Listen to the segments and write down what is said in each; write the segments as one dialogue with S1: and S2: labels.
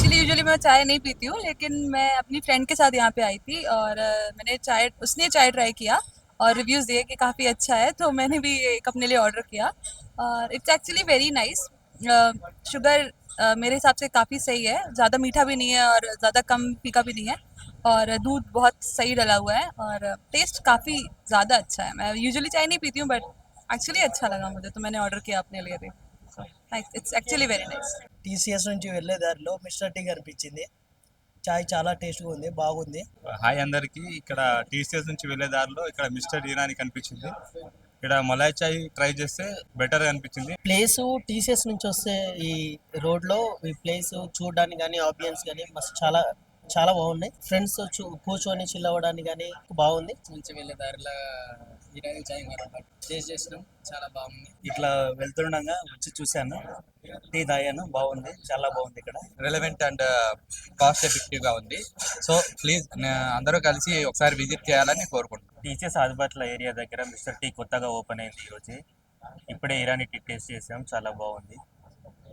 S1: Actually usually मैं चाय नहीं पीती हूँ, लेकिन मैं अपनी फ्रेंड के साथ यहाँ पे आई थी और मैंने उसने चाय ट्राई किया और रिव्यूज़ दिए कि काफ़ी अच्छा है, तो मैंने भी एक अपने लिए ऑर्डर किया और it's actually very nice. Sugar मेरे हिसाब से काफ़ी सही है, ज़्यादा मीठा भी नहीं है और ज़्यादा कम फीका भी नहीं है और दूध बहुत सही डला हुआ है और टेस्ट काफ़ी ज़्यादा अच्छा है। मैं यूजुअली चाय नहीं पीती हूँ बट एक्चुअली अच्छा लगा मुझे, तो मैंने ऑर्डर किया अपने लिए भी। It's actually very nice.
S2: TCS నుంచి వెళ్ళే దారిలో మిస్టర్ టీ కనిపించింది. చాయ్ చాలా టేస్ట్గా ఉంది, బాగుంది.
S3: హాయ్ అందరికి. ఇక్కడ టీసీఎస్ నుంచి వెళ్ళే దారిలో ఇక్కడ మిస్టర్ ఈరాని కనిపించింది. ఇక్కడ మలాయ్ చాయ్ ట్రై చేస్తే బెటర్ అనిపించింది.
S2: ప్లేస్ టీసీఎస్ నుంచి వస్తే ఈ రోడ్లో ఈ ప్లేస్ చూడడానికి కానీ ఆంబియన్స్ కానీ మస్తు చాలా చాలా బాగున్నాయి. ఫ్రెండ్స్ కూర్చొని చిల్ అవ్వడానికి కానీ బాగుంది.
S4: నుంచి వెళ్ళే దారిలో ఈరాని చాయ్ టేస్ట్ చేసినాం, చాలా బాగుంది.
S2: ఇట్లా వెళ్తుండగా వచ్చి చూశాను, టీ తాగాను, బాగుంది, చాలా బాగుంది. ఇక్కడ
S3: రిలవెంట్ అండ్ కాస్ట్ ఎఫెక్టివ్ గా ఉంది. సో ప్లీజ్ అందరూ కలిసి ఒకసారి విజిట్ చేయాలని కోరుకుంటున్నాను.
S5: టీచర్స్ ఆదిబట్ల ఏరియా దగ్గర మిస్టర్ టీ కొత్తగా ఓపెన్ అయింది ఈరోజు. ఇప్పుడే ఇరానీ టీ టేస్ట్ చేసాం, చాలా బాగుంది.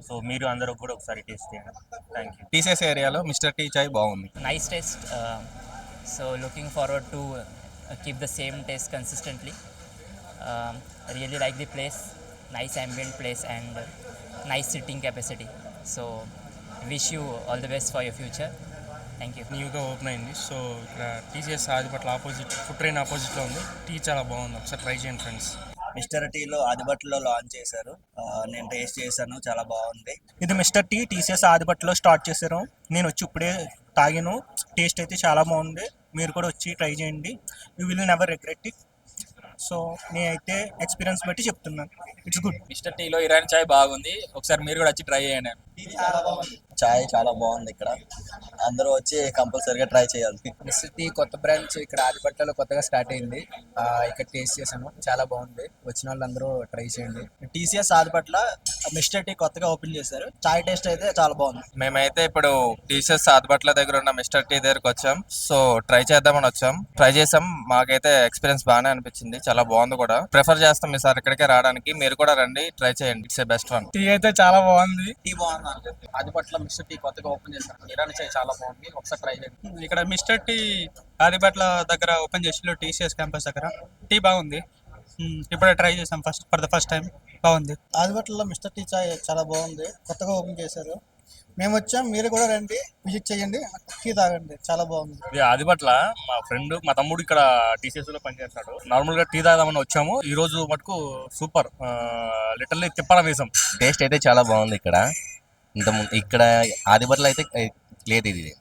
S5: సో మీరు అందరూ కూడా ఒకసారి టేస్ట్ చేయండి. Thank you.
S3: టీసీఎస్ ఏరియాలో మిస్టర్ టీ చాయ్ బాగుంది.
S6: Nice taste. So looking forward to keep the same taste consistently. Really like the place. Nice ambient place and nice sitting capacity. So wish you all the best for your future. Thank you.
S7: న్యూగా open అయింది. So ఇక్కడ TCS Adibatla opposite food train ఆపోజిట్లో ఉంది. Tea చాలా బాగుంది, ఒకసారి try చేయండి friends.
S2: Mister టీలో ఆదిబట్లో లాంచ్ చేశారు, నేను టేస్ట్ చేశాను, చాలా బాగుంది.
S8: ఇది మిస్టర్ టీ టీసీఎస్ ఆదిబట్లో స్టార్ట్ చేశారు. నేను వచ్చి ఇప్పుడే తాగాను, టేస్ట్ అయితే చాలా బాగుంది. మీరు కూడా వచ్చి ట్రై చేయండి, you will never regret it. So నేనైతే ఎక్స్పీరియన్స్ బట్టి చెప్తున్నాను, ఇట్స్ గుడ్.
S4: మిస్టర్ టీలో ఇరాని చాయ్ బాగుంది, ఒకసారి మీరు కూడా వచ్చి ట్రై చేయండి.
S2: చాయ్ చాలా బాగుంది. ఇక్కడ అందరూ వచ్చి కంపల్సరీగా ట్రై చేయాలి.
S4: మిస్టర్ టీ కొత్త బ్రాంచ్ ఇక్కడ ఆదిపట్లలో కొత్తగా స్టార్ట్ అయింది. ఇక్కడ టేస్ట్ చేసాము, చాలా బాగుంది. వచ్చిన వాళ్ళందరూ ట్రై చేయండి.
S2: టీసీఎస్ ఆదిపట్ల మిస్టర్ టీ కొత్తగా ఓపెన్ చేశారు, చాయ్ టేస్ట్ అయితే చాలా బాగుంది.
S3: మేమైతే ఇప్పుడు టీసీఎస్ ఆదిబట్ల దగ్గర ఉన్న మిస్టర్ టీ దగ్గరకు వచ్చాం. సో ట్రై చేద్దామని వచ్చాం, ట్రై చేసాం. మాకైతే ఎక్స్పీరియన్స్ బాగానే అనిపించింది, చాలా బాగుంది కూడా. ప్రిఫర్ చేస్తాం ఈసారి ఇక్కడికే రావడానికి. మీరు కూడా రండి, ట్రై చేయండి. It's a best one.
S8: Tea అయితే చాలా బాగుంది.
S4: టీ బాగుంది. ఆదిపట్ల మిస్టర్ టీ కొత్తగా ఓపెన్ చేశారు, ఇరాని చాయ్ చాలా బాగుంది, ఒకసారి ట్రై చేయండి.
S8: ఇక్కడ మిస్టర్ టీ ఆదిబట్ల దగ్గర ఓపెన్ చేసి టీసీఎస్ క్యాంపస్ దగ్గర టీ బాగుంది. ఇప్పుడే ట్రై చేసాం ఫర్ ద ఫస్ట్ టైం, బాగుంది.
S2: ఆదిబట్లలో మిస్టర్ టీ చాయ్ చాలా బాగుంది, కొత్తగా ఓపెన్ చేశారు. మేము వచ్చాం, మీరు కూడా రండి, విజిట్ చేయండి, టీ తాగండి, చాలా బాగుంది.
S5: ఇది ఆదిబట్ల మా ఫ్రెండ్, మా తమ్ముడు ఇక్కడ టీసీఎస్ లో పనిచేస్తాడు. నార్మల్ గా టీ తాగదామని వచ్చాము. ఈ రోజు మటుకు సూపర్, లిటర్లీ తిప్పడం వేసాం.
S9: టేస్ట్ అయితే చాలా బాగుంది. ఇక్కడ ఆదిబట్ల అయితే లేదు, ఇది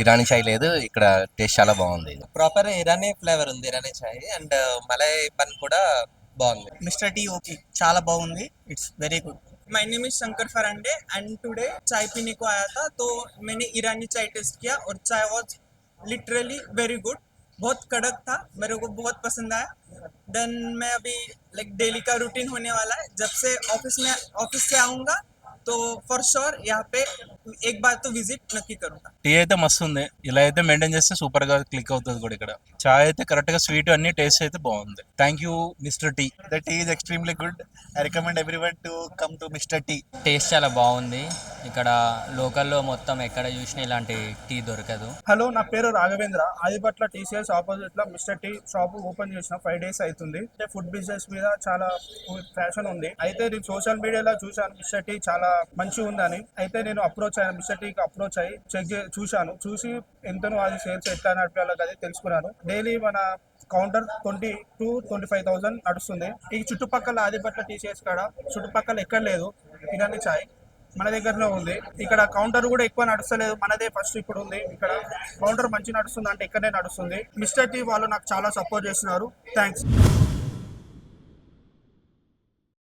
S9: ఇరానీ చాయ్ లేదు. ఇక్కడ టేస్ట్ చాలా బాగుంది.
S4: ప్రాపర్ ఇరానీ ఫ్లేవర్ ఉంది, ఇరానీ చాయ్ అండ్ మలై పన్ కూడా బాగుంది.
S8: మిస్టర్ టీ ఓకే, చాలా బాగుంది, it's very good.
S10: My name is Shankar Farande and today चाय पीने को आया था, तो मैंने ईरानी चाय टेस्ट किया और चाय वाज लिटरली वेरी गुड, बहुत कड़क था, मेरे को बहुत पसंद आया. देन मैं अभी लाइक डेली का रूटीन होने वाला है, जब से ऑफिस से आऊँगा तो फॉर श्योर यहाँ पे एक बार तो विजिट नक्की करूँगा.
S5: టీ అయితే మస్తు ఉంది. ఇలా అయితే మెయింటైన్ చేస్తే సూపర్ గా క్లిక్ అవుతుంది కూడా. ఇక్కడ చాయ్ అయితే కరెక్ట్ గా స్వీట్ అన్ని టేస్ట్ అయితే బాగుంది. Thank you mister tea.
S2: The tea is extremely good. I recommend everyone to come to mister tea.
S6: Taste చాలా బాగుంది. ఇక్కడ లోకల్లో మొత్తం ఎక్కడ చూసినా ఇలాంటి టీ దొరకదు.
S8: హలో, నా పేరు రాఘవేంద్ర. ఆదిబట్ల టీసీఎస్ ఆపోజిట్ లో మిస్టర్ టీ షాప్ ఓపెన్ చేసిన 5 days అవుతుంది. అంటే ఫుడ్ బిజినెస్ మీద చాలా ఫ్యాషన్ ఉంది. అయితే నేను సోషల్ మీడియాలో చూసాను మిస్టర్ టీ చాలా మంచిగా ఉందని. అయితే నేను అప్రోచ్ అయ్యాను, మిస్టర్ టీకి అప్రోచ్ అయ్యి చూసి ఎంతనో అది సేల్స్ ఎట్లా నడిపాలో అది తెలుసుకున్నాను. డైలీ మన కౌంటర్ 20,000-25,000 నడుస్తుంది. ఈ చుట్టుపక్కల ఆదిబట్ల టీసీఎస్ కాడ చుట్టుపక్కల ఎక్కడ లేదు ఇరానీ చాయ్, మన దగ్గరనే ఉంది. ఇక్కడ కౌంటర్ కూడా ఎక్కువ నడుస్తలేదు, మనదే ఫస్ట్ ఇప్పుడు ఉంది. ఇక్కడ కౌంటర్ మంచి నడుస్తుంది అంటే ఇక్కడనే నడుస్తుంది. మిస్టర్ టీ వాళ్ళు నాకు చాలా సపోర్ట్ చేస్తున్నారు. థ్యాంక్స్.